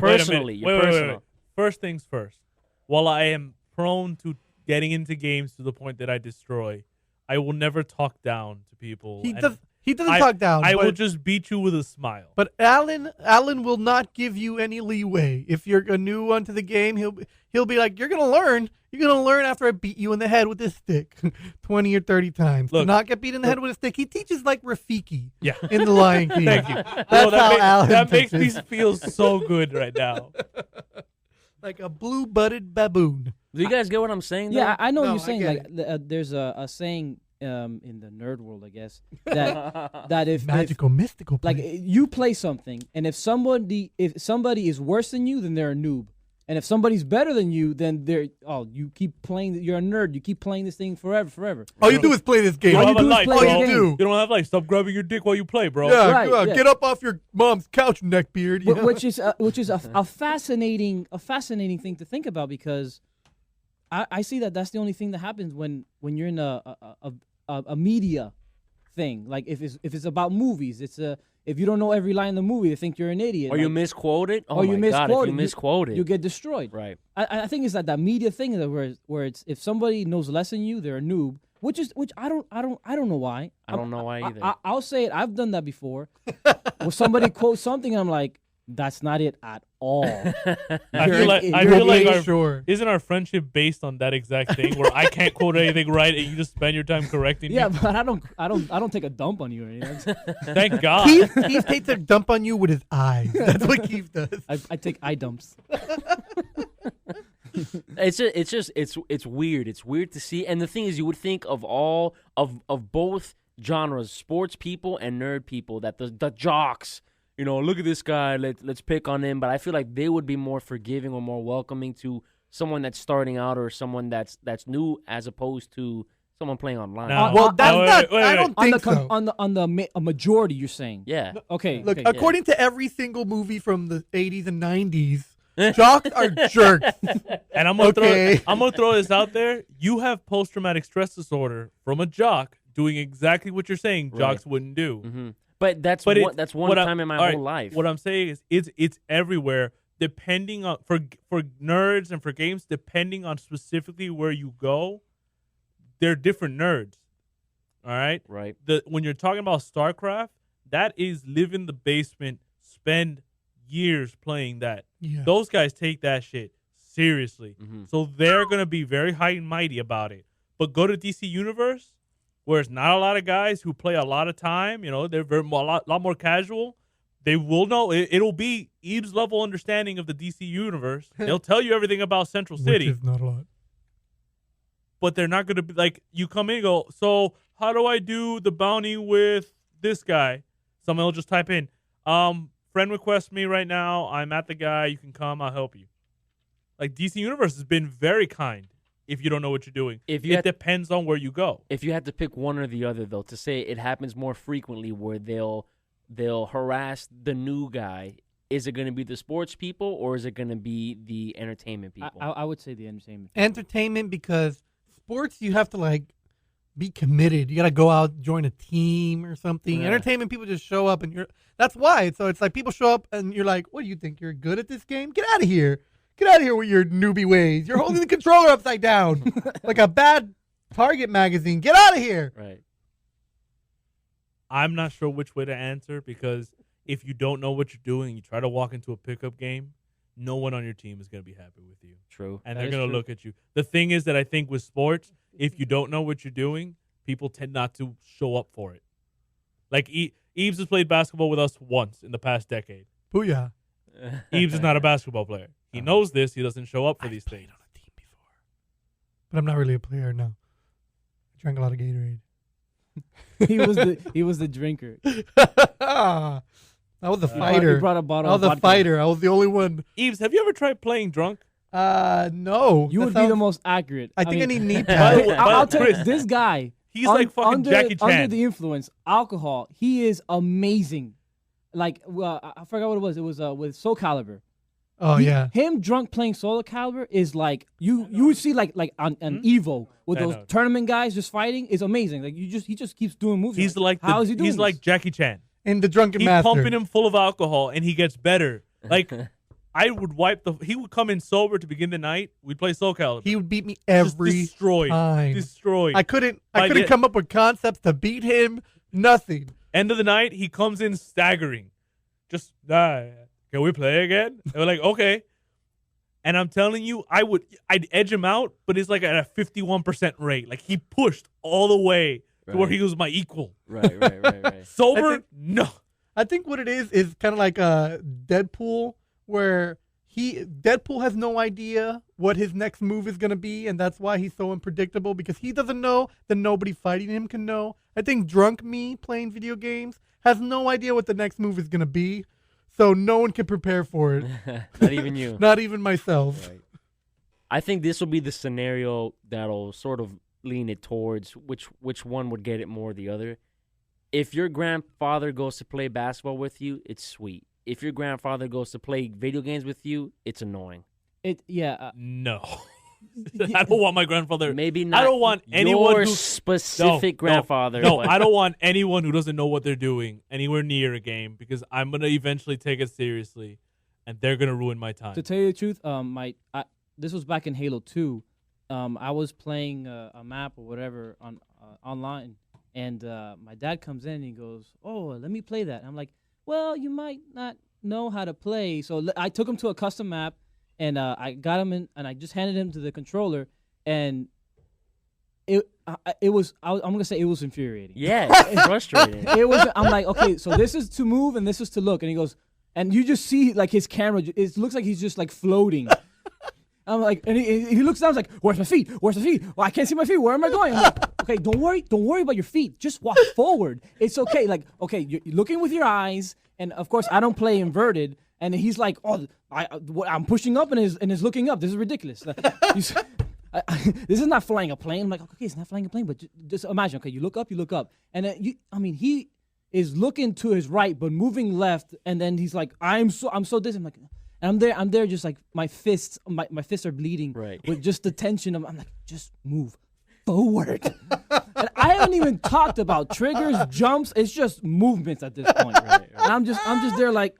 Personally, you're personal. Wait. First things first. While I am prone to getting into games to the point that I destroy, I will never talk down to people. He doesn't talk down. I will just beat you with a smile. But Alan will not give you any leeway. If you're a new one to the game, he'll be like, you're gonna learn. You're gonna learn after I beat you in the head with this stick 20 or 30 times. Look, Do not get beat in the head with a stick. He teaches like Rafiki. Yeah. In The Lion King. Thank you. That's how Alan that makes me teaches. feel so good right now. Like a blue-butted baboon. Do you guys get what I'm saying? Yeah, I know what No, you're saying. I Like, get there's a saying in the nerd world, I guess, that if mystical like place. you play something, and if somebody is worse than you, then they're a noob. And if somebody's better than you, then you keep playing. You're a nerd. You keep playing this thing forever. All you do is play this game. You don't have a do is life, play bro. the game. You don't have life. Stop grabbing your dick while you play, bro. Yeah, Right, yeah. Get up off your mom's couch, neckbeard. you know? Which is a fascinating thing to think about, because I see that's the only thing that happens when you're in a media thing. Like if it's about movies, if you don't know every line in the movie, they think you're an idiot. Or you misquoted? Oh or you my God, if you misquoted, misquoted. you get destroyed. Right. I think it's that media thing where it's if somebody knows less than you, they're a noob. Which I don't know why. I don't know why either. I'll say it. I've done that before. Where somebody quotes something and I'm like, that's not it at all. I feel like sure. Isn't our friendship based on that exact thing where I can't quote anything right and you just spend your time correcting Yeah, me? but I don't take a dump on you or anything. Thank God. Keith takes a dump on you with his eyes. That's what Keith does. I take eye dumps. It's weird. It's weird to see. And the thing is, you would think of all of both genres, sports people and nerd people, that the jocks, look at this guy, let's pick on him. But I feel like they would be more forgiving or more welcoming to someone that's starting out or someone that's new, as opposed to someone playing online. Well, that's not. I don't think so. On the majority, you're saying. Yeah. Okay. Look, okay, according to every single movie from the 80s and 90s, jocks are jerks. And I'm gonna throw this out there. You have post-traumatic stress disorder from a jock doing exactly what you're saying jocks wouldn't do. Mm-hmm. But that's one time in my whole life. What I'm saying is it's everywhere. Depending on for nerds and for games, depending on specifically where you go, they're different nerds. All right? Right. When you're talking about StarCraft, that is live in the basement, spend years playing that. Yeah. Those guys take that shit seriously. Mm-hmm. So they're going to be very high and mighty about it. But go to DC Universe, where it's not a lot of guys who play a lot of time, they're a lot more casual. They will know. It'll be Eve's level understanding of the DC Universe. They'll tell you everything about Central City. Which is not a lot. But they're not going to be like, you come in and go, so how do I do the bounty with this guy? Someone will just type in, friend request me right now. I'm at the guy. You can come. I'll help you. Like, DC Universe has been very kind if you don't know what you're doing. It depends on where you go. If you had to pick one or the other, though, to say it happens more frequently where they'll harass the new guy, is it going to be the sports people or is it going to be the entertainment people? I would say the entertainment people. Entertainment, because sports, you have to, be committed. You got to go out, join a team or something. Yeah. Entertainment, people just show up, and that's why. So it's like people show up, and you're like, what do you think? You're good at this game? Get out of here. Get out of here with your newbie ways. You're holding the controller upside down like a bad Target magazine. Get out of here. Right. I'm not sure which way to answer, because if you don't know what you're doing, you try to walk into a pickup game, no one on your team is going to be happy with you. True. And they're going to look at you. The thing is that I think with sports, if you don't know what you're doing, people tend not to show up for it. Like, Eves has played basketball with us once in the past decade. Booyah. Eves is not a basketball player. He knows this. He doesn't show up for these things. On a team before. But I'm not really a player now. I drank a lot of Gatorade. he was the drinker. I was a fighter. He brought a bottle. I was a fighter. I was the only one. Eves, have you ever tried playing drunk? No. You would be the most accurate. I think I need knee pads. pads. I'll tell you, this guy. He's like fucking Jackie Chan. Under the influence, alcohol. He is amazing. Like, I forgot what it was. It was with Soul Calibur. Oh, yeah. Him drunk playing Soul Calibur is like you would see like on Evo with those tournament guys just fighting is amazing. Like he just keeps doing moves. He's how is he doing? He's like Jackie Chan. In the Drunken He's Master. pumping him full of alcohol, and he gets better. Like, I would he would come in sober to begin the night. We'd play Soul Calibur. He would beat me every time. Destroyed. I couldn't come up with concepts to beat him. Nothing. End of the night, he comes in staggering. Just, can we play again? And we're like, okay. And I'm telling you, I'd edge him out, but it's like at a 51% rate. Like, he pushed all the way to where he was my equal. Right. Sober? No. I think what it is kind of like Deadpool, where Deadpool has no idea what his next move is going to be, and that's why he's so unpredictable, because he doesn't know that nobody fighting him can know. I think drunk me playing video games has no idea what the next move is going to be, so no one can prepare for it. Not even you. Not even myself. Right. I think this will be the scenario that'll sort of lean it towards which one would get it more the other. If your grandfather goes to play basketball with you, it's sweet. If your grandfather goes to play video games with you, it's annoying. No. I don't want my grandfather. Maybe not. I don't want anyone your specific grandfather. No, I don't want anyone who doesn't know what they're doing anywhere near a game, because I'm gonna eventually take it seriously, and they're gonna ruin my time. To tell you the truth, this was back in Halo 2. I was playing a map or whatever online, and my dad comes in and he goes, "Oh, let me play that." And I'm like, "Well, you might not know how to play." So I took him to a custom map, and I got him in, and I just handed him to the controller, and it was I'm gonna say it was infuriating. Yeah, it's frustrating. I'm like, okay, so this is to move and this is to look, and he goes, and you just see like his camera. It looks like he's just like floating. I'm like, and he looks down, he's like, "Where's my feet? Where's my feet? Well, I can't see my feet. Where am I going?" I'm like, okay, don't worry about your feet. Just walk forward. It's okay. Like, okay, you're looking with your eyes, and of course, I don't play inverted. And he's like, oh, I'm pushing up and is looking up. This is ridiculous. Like, this is not flying a plane. I'm like, okay, it's not flying a plane, but just imagine. Okay, you look up, and then he is looking to his right but moving left, and then he's like, I'm so dizzy. I'm like, and I'm there, just like my fists are bleeding, right, with just the tension of. I'm like, just move forward. And I haven't even talked about triggers, jumps. It's just movements at this point. Right. And I'm just there like.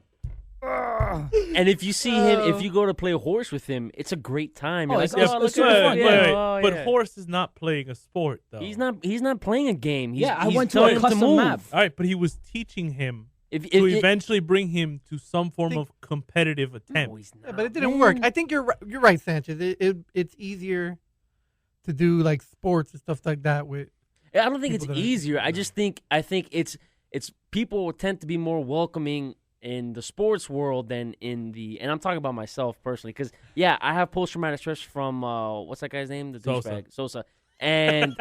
And if you see him, if you go to play horse with him, it's a great time. You're But horse is not playing a sport, though. He's not playing a game. I went to a custom map. All right, but he was teaching him to eventually bring him to some form of competitive attempt. No, but it didn't work. I think you're right, Sanchez. It's easier to do like sports and stuff like that with. I don't think it's easier. I think it's people tend to be more welcoming in the sports world than in the, and I'm talking about myself personally, because I have post-traumatic stress from what's that guy's name? The douchebag Sosa. And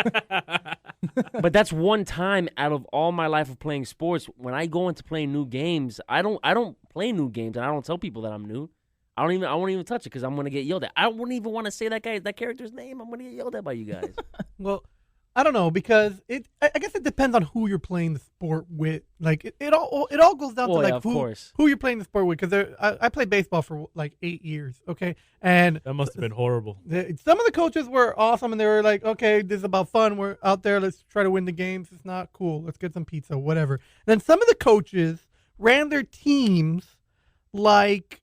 but that's one time out of all my life of playing sports. When I go into playing new games, I don't play new games, and I don't tell people that I'm new. I won't even touch it because I'm gonna get yelled at. I wouldn't even want to say that character's name. I'm gonna get yelled at by you guys. Well, I don't know, because I guess it depends on who you're playing the sport with. Like it all goes down to like who you're playing the sport with. Because I played baseball for like 8 years, okay, and that must have been horrible. Some of the coaches were awesome, and they were like, okay, this is about fun. We're out there. Let's try to win the games. It's not cool. Let's get some pizza, whatever. And then some of the coaches ran their teams like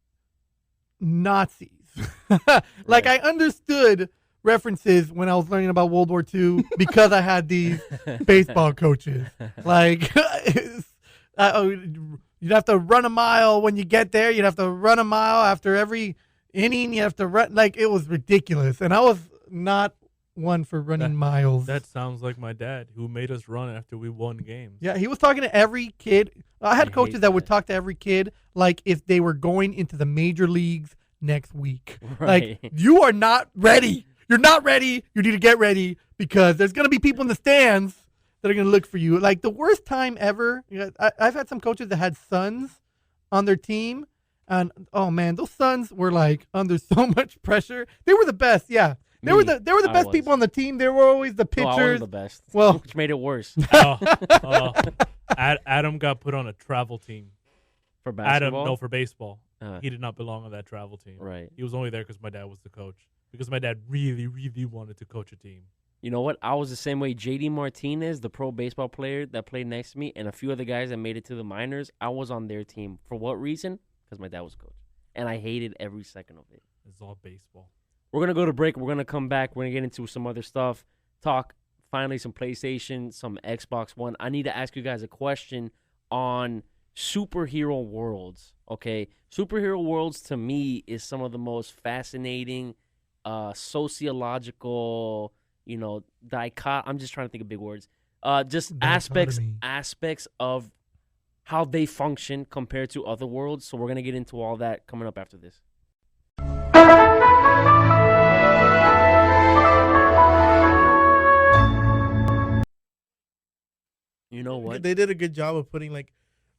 Nazis. Like I understood references when I was learning about World War II because I had these baseball coaches. Like, you'd have to run a mile when you get there. You'd have to run a mile after every inning. You have to run. Like, it was ridiculous. And I was not one for running miles. That sounds like my dad, who made us run after we won games. Yeah, he was talking to every kid. I had coaches that would talk to every kid like if they were going into the major leagues next week. Right. Like, you are not ready. You're not ready. You need to get ready because there's going to be people in the stands that are going to look for you. Like the worst time ever. I've had some coaches that had sons on their team. And, oh, man, those sons were like under so much pressure. They were the best. Yeah. They were the best people on the team. They were always the pitchers. I wasn't the best. Well, which made it worse. Adam got put on a travel team. For basketball? For baseball. He did not belong on that travel team. Right. He was only there because my dad was the coach. Because my dad really, really wanted to coach a team. You know what? I was the same way. JD Martinez, the pro baseball player that played next to me, and a few other guys that made it to the minors, I was on their team. For what reason? Because my dad was coach. And I hated every second of it. It's all baseball. We're going to go to break. We're going to come back. We're going to get into some other stuff. Talk, finally, some PlayStation, some Xbox One. I need to ask you guys a question on superhero worlds, okay? Superhero worlds, to me, is some of the most fascinating sociological, I'm just trying to think of big words. Just aspects of how they function compared to other worlds. So we're going to get into all that coming up after this. You know what? They did a good job of putting like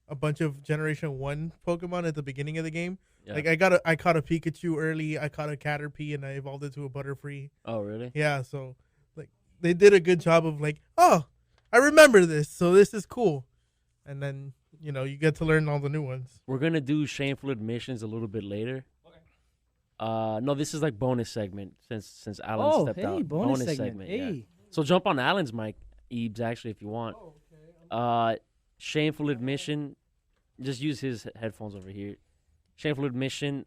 a bunch of Generation 1 Pokemon at the beginning of the game. Yeah. Like I caught a Pikachu early, I caught a Caterpie, and I evolved it to a Butterfree. Oh, really? Yeah, so like they did a good job of like, oh, I remember this, so this is cool. And then, you get to learn all the new ones. We're going to do shameful admissions a little bit later. Okay. No, this is like bonus segment since Alan stepped out. Bonus segment. Hey. Yeah. So jump on Alan's mic, Ebes, actually, if you want. Oh, okay. Shameful admission. Just use his headphones over here. Shameful admission,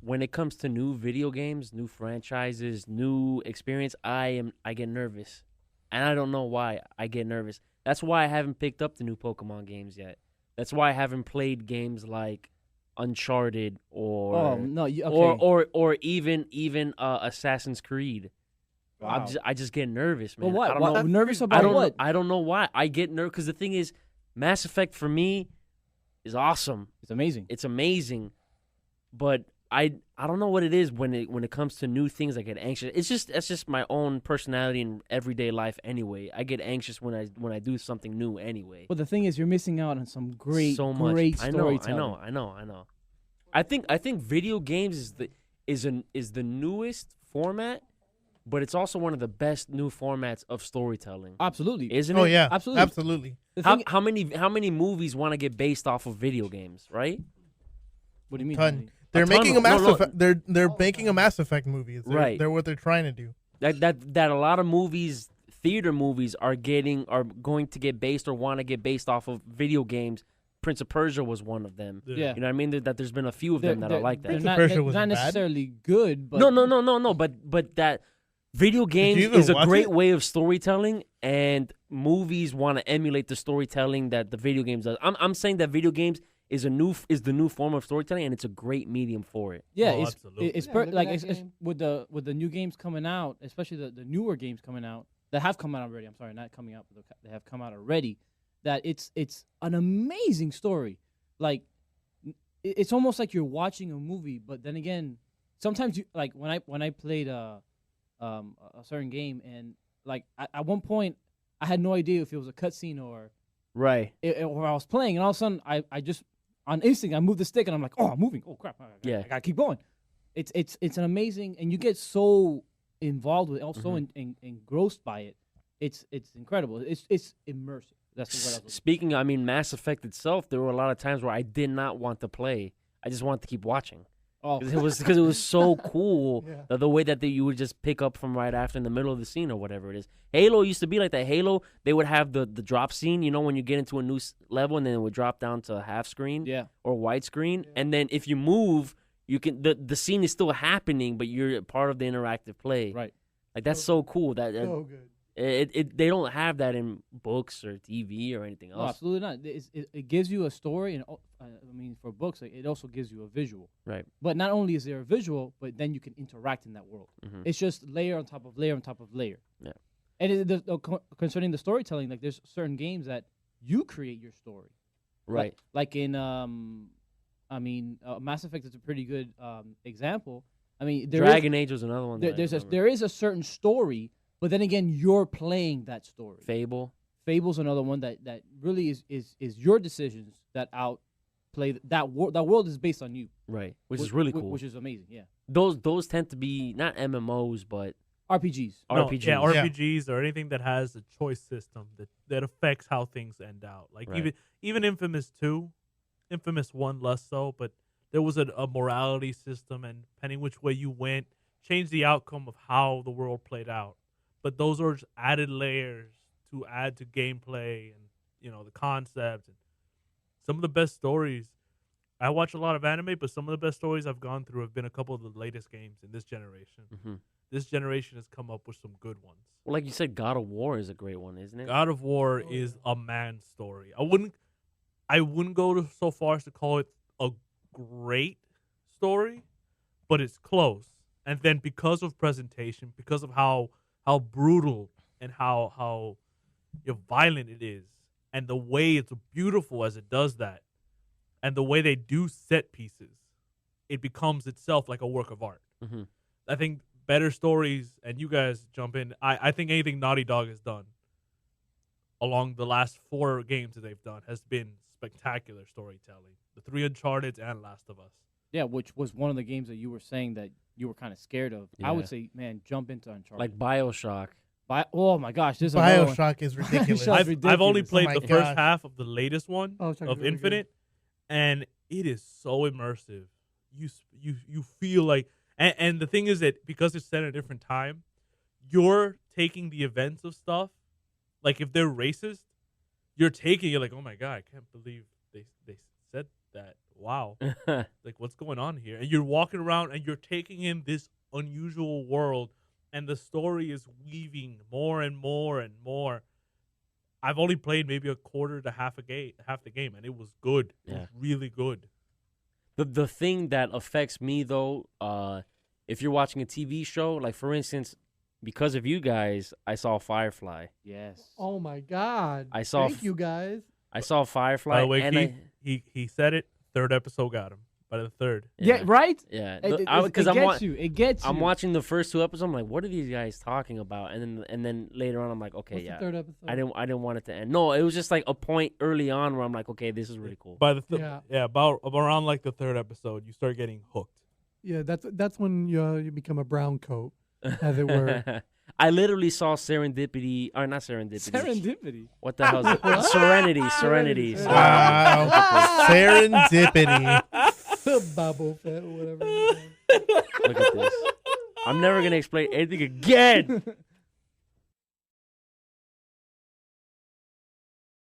when it comes to new video games, new franchises, new experience, I get nervous. And I don't know why I get nervous. That's why I haven't picked up the new Pokemon games yet. That's why I haven't played games like Uncharted or even Assassin's Creed. Wow. I just get nervous, man. Well, what? Nervous about what? I don't know why. I get nervous because the thing is, Mass Effect for me is awesome. It's amazing. It's amazing. But I don't know what it is when it comes to new things. I get anxious. That's just my own personality in everyday life anyway. I get anxious when I do something new anyway. But the thing is, you're missing out on some great storytelling. I know. I think video games is the newest format, but it's also one of the best new formats of storytelling. Absolutely, isn't it? Oh yeah, absolutely. How many movies want to get based off of video games, right? What do you mean? Ton. They're making a Mass Effect. They're making a Mass Effect movie. Right. They're what they're trying to do. That a lot of movies, theater movies, are going to get based or want to get based off of video games. Prince of Persia was one of them. Yeah. You know what I mean? That there's been a few of them that are like that. Prince of Persia was not bad? necessarily good, but No. But that video games even is a watch great it? way of storytelling, and movies want to emulate the storytelling that the video games does. I'm saying that video games is the new form of storytelling, and it's a great medium for it. yeah, Oh, it's absolutely. it's Yeah, per- look at like that it's game. with the new games coming out, especially the newer games coming out that have come out already. I'm sorry, not coming out, but they have come out already. That it's an amazing story. Like it's almost like you're watching a movie, but then again, sometimes you like when I played a certain game, and like at one point I had no idea if it was a cutscene or Right. or I was playing, and all of a sudden I just on instinct I moved the stick, and I'm like, oh, I'm moving. Oh crap! I gotta keep going. It's an amazing, and you get so involved with it, also engrossed by it. It's incredible. It's immersive. That's what I was. Speaking, I mean, Mass Effect itself, there were a lot of times where I did not want to play. I just wanted to keep watching. Oh, Because it was so cool, Yeah. the way that you would just pick up from right after in the middle of the scene or whatever it is. Halo used to be like that. Halo, they would have the drop scene, you know, when you get into a new level, and then it would drop down to half screen Yeah. or widescreen. And then if you move, you can the scene is still happening, but you're part of the interactive play. Right. Like, that's so cool. So good. They don't have that in books or TV or anything No, else. absolutely not. It gives you a story, and I mean, for books, it also gives you a visual. Right. But not only is there a visual, but then you can interact in that world. Mhm. It's just layer on top of layer on top of layer. Yeah. And concerning the storytelling, like there's certain games that you create your story. Right. Like in, Mass Effect is a pretty good example. I mean, Dragon Age was another one. there is a certain story, but then again, you're playing that story. Fable. Fable's another one that really is your decisions that outplay that world. That world is based on you, Right. Which is really cool. Which is amazing. Yeah, Those tend to be not MMOs, but RPGs. No, RPGs. yeah, RPGs or anything that has a choice system that affects how things end out. Like Right. even Infamous 2, Infamous 1 less so, but there was a morality system, and depending which way you went, changed the outcome of how the world played out. But those are just added layers to add to gameplay and, you know, the concepts. And some of the best stories, I watch a lot of anime, but some of the best stories I've gone through have been a couple of the latest games in this generation. Mhm. This generation has come up with some good ones. Well, like you said, God of War is a great one, isn't it? God of War is a man's story. I wouldn't go so far as to call it a great story, but it's close. And then because of presentation, because of how brutal and how violent it is, and the way it's beautiful as it does that, and the way they do set pieces, it becomes itself like a work of art. Mhm. I think better stories, and you guys jump in, I think anything Naughty Dog has done along the last 4 games that they've done has been spectacular storytelling. The 3 Uncharted and Last of Us. Yeah, which was one of the games that you were saying that you were kind of scared of. I Yeah. would say, man, jump into Uncharted. Like BioShock. Oh my gosh, this is another one. BioShock is ridiculous. Bioshock's I've only ridiculous. played my the first gosh. half of the latest one Oh, it's of really good. Infinite, and it is so immersive. You feel like, and the thing is that because it's set at a different time, you're taking the events of stuff. Like if they're racist, you're like, oh my god, I can't believe they said that. Wow, like what's going on here? And you're walking around and you're taking in this unusual world, and the story is weaving more and more and more. I've only played maybe a quarter to half the game, and it was good. It was really good. The thing that affects me though, if you're watching a TV show, like for instance, because of you guys, I saw Firefly. Yes. Oh my God! I saw Thank you guys. I saw Firefly. By the way, and he said it. 3rd episode got him. by the third. Yeah, right? Yeah, It because gets you. It gets you. I'm watching the first 2 episodes. I'm like, what are these guys talking about? And then later on, I'm like, okay, What's yeah. the third episode? I didn't want it to end. No, it was just like a point early on where I'm like, okay, this is really cool. By the about around like the third episode, you start getting hooked. Yeah, that's when you become a brown coat, as it were. I literally saw Serendipity, or not Serendipity. Serendipity. What the hell is it? Serenity. Wow. Serendipity. Boba Fett or whatever. Look at this. I'm never going to explain anything again.